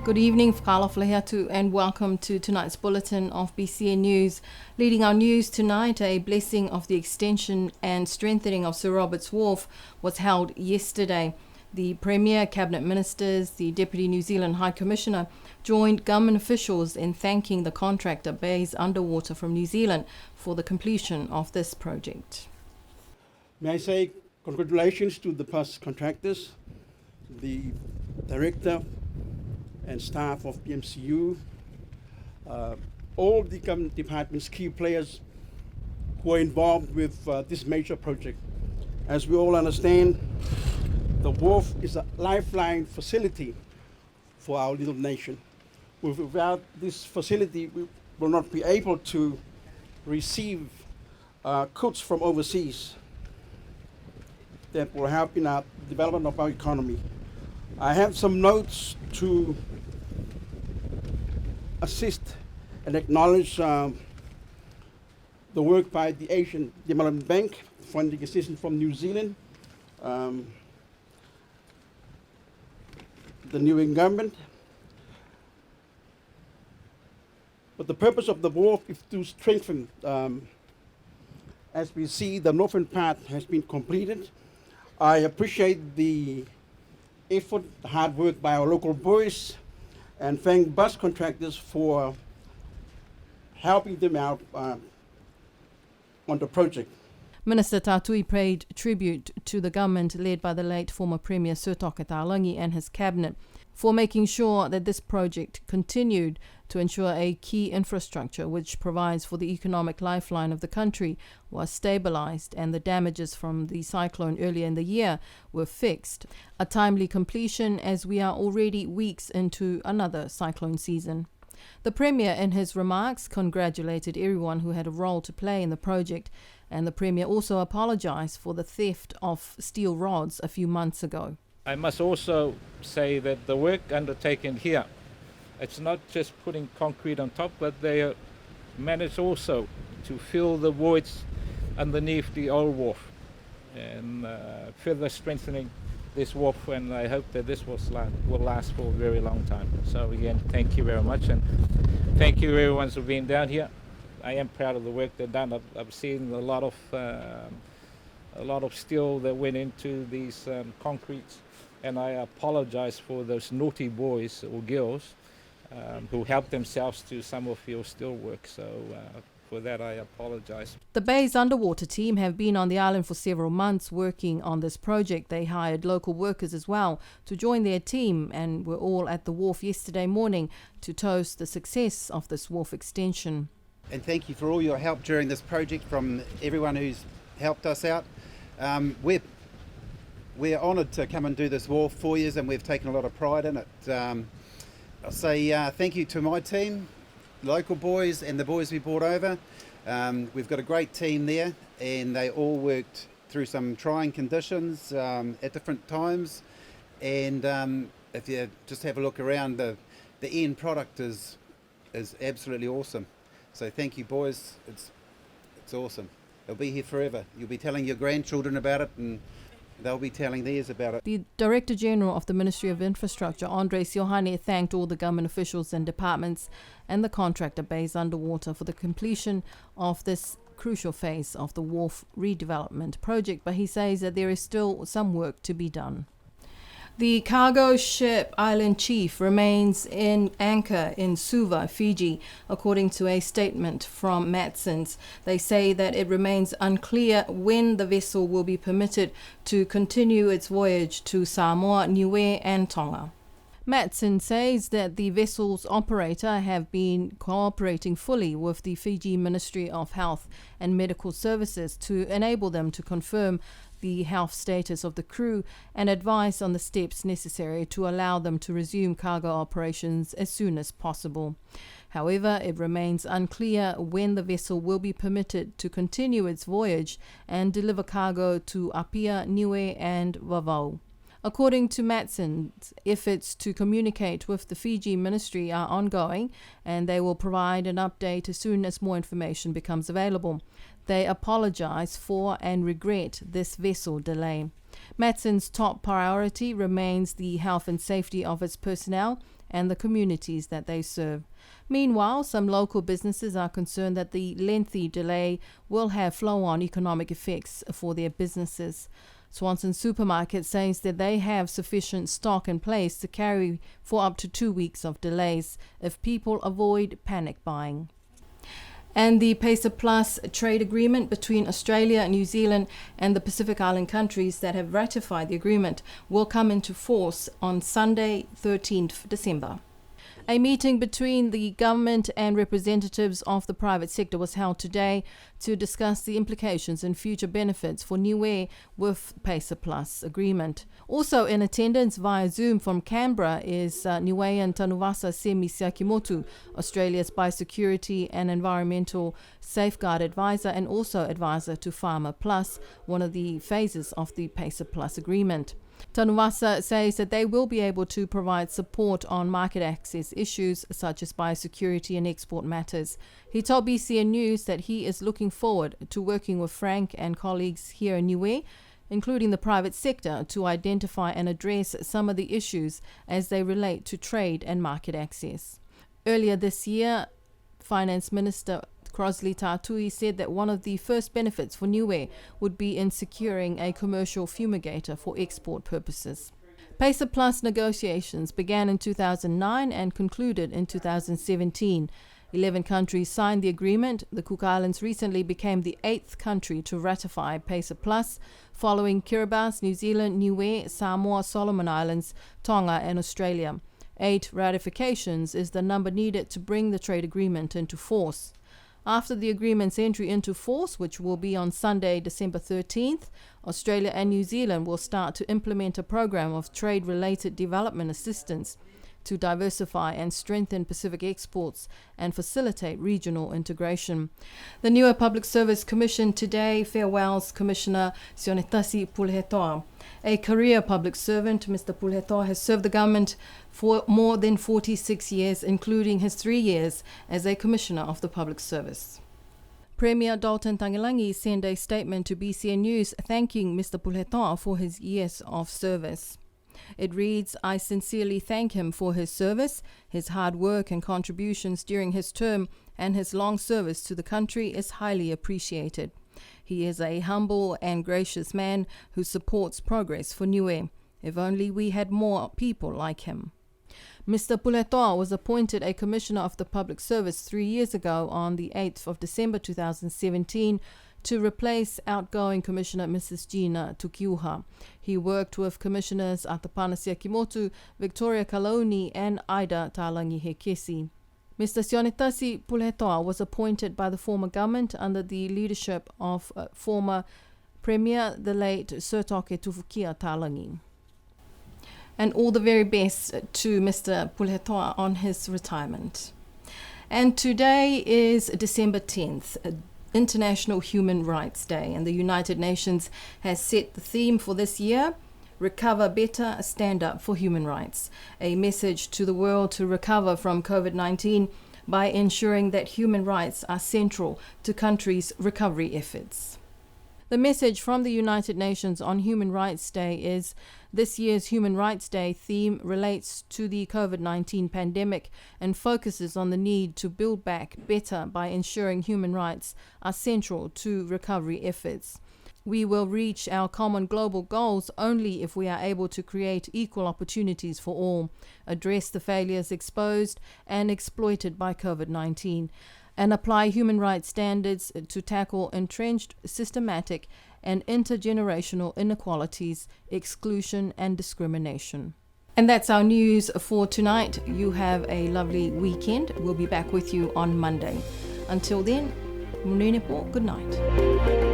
Good evening, Whakalafolehatu, and welcome to tonight's bulletin of BCN News. Leading our news tonight, a blessing of the extension and strengthening of Sir Robert's Wharf was held yesterday. The Premier, Cabinet Ministers, the Deputy New Zealand High Commissioner joined government officials in thanking the contractor Bays Underwater from New Zealand for the completion of this project. May I say congratulations to the past contractors, the Director and staff of PMCU, all the government departments, key players who are involved with this major project. As we all understand, the wharf is a lifeline facility for our little nation. Without this facility, we will not be able to receive goods from overseas that will help in our development of our economy. I have some notes to assist and acknowledge the work by the Asian Development Bank, funding assistance from New Zealand, the New England government. But the purpose of the wharf is to strengthen. As we see, the northern part has been completed. I appreciate the effort, the hard work by our local boys, and thank bus contractors for helping them out on the project. Minister Tatui paid tribute to the government led by the late former Premier Sir Toke Talangi and his cabinet for making sure that this project continued to ensure a key infrastructure which provides for the economic lifeline of the country was stabilised and the damages from the cyclone earlier in the year were fixed. A timely completion as we are already weeks into another cyclone season. The Premier, in his remarks, congratulated everyone who had a role to play in the project, and the Premier also apologised for the theft of steel rods a few months ago. I must also say that the work undertaken here, it's not just putting concrete on top, but they managed also to fill the voids underneath the old wharf and further strengthening this wharf, and I hope that this will last for a very long time. So again, thank you very much, and thank you everyone for being down here. I am proud of the work they've done. I've seen a lot of steel that went into these concretes, and I apologize for those naughty boys or girls who helped themselves to some of your steel work. So for that, I apologize. The Bays Underwater team have been on the island for several months working on this project. They hired local workers as well to join their team and were all at the wharf yesterday morning to toast the success of this wharf extension. And thank you for all your help during this project from everyone who's helped us out. We're honoured to come and do this wharf for you, and we've taken a lot of pride in it. I'll say thank you to my team, local boys and the boys we brought over. We've got a great team there, and they all worked through some trying conditions at different times. And if you just have a look around, the end product is absolutely awesome. So thank you, boys. It's awesome. It'll be here forever. You'll be telling your grandchildren about it, and they'll be telling theirs about it. The Director General of the Ministry of Infrastructure, Andre Siohane, thanked all the government officials and departments and the contractor Bays Underwater for the completion of this crucial phase of the wharf redevelopment project, but he says that there is still some work to be done. The cargo ship Island Chief remains in anchor in Suva, Fiji, according to a statement from Matson's. They say that it remains unclear when the vessel will be permitted to continue its voyage to Samoa, Niue and Tonga. Matson says that the vessel's operator have been cooperating fully with the Fiji Ministry of Health and Medical Services to enable them to confirm the health status of the crew and advise on the steps necessary to allow them to resume cargo operations as soon as possible. However, it remains unclear when the vessel will be permitted to continue its voyage and deliver cargo to Apia, Niue and Vavau. According to Matson, efforts to communicate with the Fiji Ministry are ongoing, and they will provide an update as soon as more information becomes available. They apologize for and regret this vessel delay. Matson's top priority remains the health and safety of its personnel and the communities that they serve. Meanwhile, some local businesses are concerned that the lengthy delay will have flow-on economic effects for their businesses. Swanson Supermarket says that they have sufficient stock in place to carry for up to 2 weeks of delays if people avoid panic buying. And the PESA Plus trade agreement between Australia, New Zealand and the Pacific Island countries that have ratified the agreement will come into force on Sunday, 13th December. A meeting between the government and representatives of the private sector was held today to discuss the implications and future benefits for Niue with PESA Plus agreement. Also in attendance via Zoom from Canberra is Niuean Tanuvasa Semi Siakimotu, Australia's Biosecurity and Environmental Safeguard Advisor and also advisor to Farmer Plus, one of the phases of the PESA Plus agreement. Tanuvasa says that they will be able to provide support on market access issues such as biosecurity and export matters. He told BCN News that he is looking forward to working with Frank and colleagues here in Niue, including the private sector, to identify and address some of the issues as they relate to trade and market access. Earlier this year, Finance Minister Crosley Tatui said that one of the first benefits for Niue would be in securing a commercial fumigator for export purposes. PESA Plus negotiations began in 2009 and concluded in 2017. 11 countries signed the agreement. The Cook Islands recently became the 8th country to ratify PESA Plus, following Kiribati, New Zealand, Niue, Samoa, Solomon Islands, Tonga and Australia. 8 ratifications is the number needed to bring the trade agreement into force. After the agreement's entry into force, which will be on Sunday, December 13th, Australia and New Zealand will start to implement a program of trade-related development assistance to diversify and strengthen Pacific exports and facilitate regional integration. The Niue Public Service Commission today farewells Commissioner Sionetasi Pulhetoa. A career public servant, Mr. Pulhetoa has served the government for more than 46 years, including his 3 years as a Commissioner of the Public Service. Premier Dalton Tangilangi sent a statement to BCN News thanking Mr. Pulhetoa for his years of service. It reads, "I sincerely thank him for his service. His hard work and contributions during his term and his long service to the country is highly appreciated. He is a humble and gracious man who supports progress for Niue. If only we had more people like him." Mr. Pulhetoa was appointed a Commissioner of the Public Service 3 years ago on the 8th of December 2017 to replace outgoing Commissioner Mrs. Gina Tukiuha. He worked with Commissioners Atapana Siakimotu, Victoria Kaloni and Ida Talangi Hekesi. Mr. Sionetasi Pulhetoa was appointed by the former government under the leadership of former Premier, the late Sirtoke Tufukia Talangi. And all the very best to Mr. Pulhetoa on his retirement. And today is December 10th, International Human Rights Day, and the United Nations has set the theme for this year, Recover Better, Stand Up for Human Rights, a message to the world to recover from COVID-19 by ensuring that human rights are central to countries' recovery efforts. The message from the United Nations on Human Rights Day is this year's Human Rights Day theme relates to the COVID-19 pandemic and focuses on the need to build back better by ensuring human rights are central to recovery efforts. We will reach our common global goals only if we are able to create equal opportunities for all, address the failures exposed and exploited by COVID-19, and apply human rights standards to tackle entrenched, systematic, and intergenerational inequalities, exclusion, and discrimination. And that's our news for tonight. You have a lovely weekend. We'll be back with you on Monday. Until then, Munene po, good night.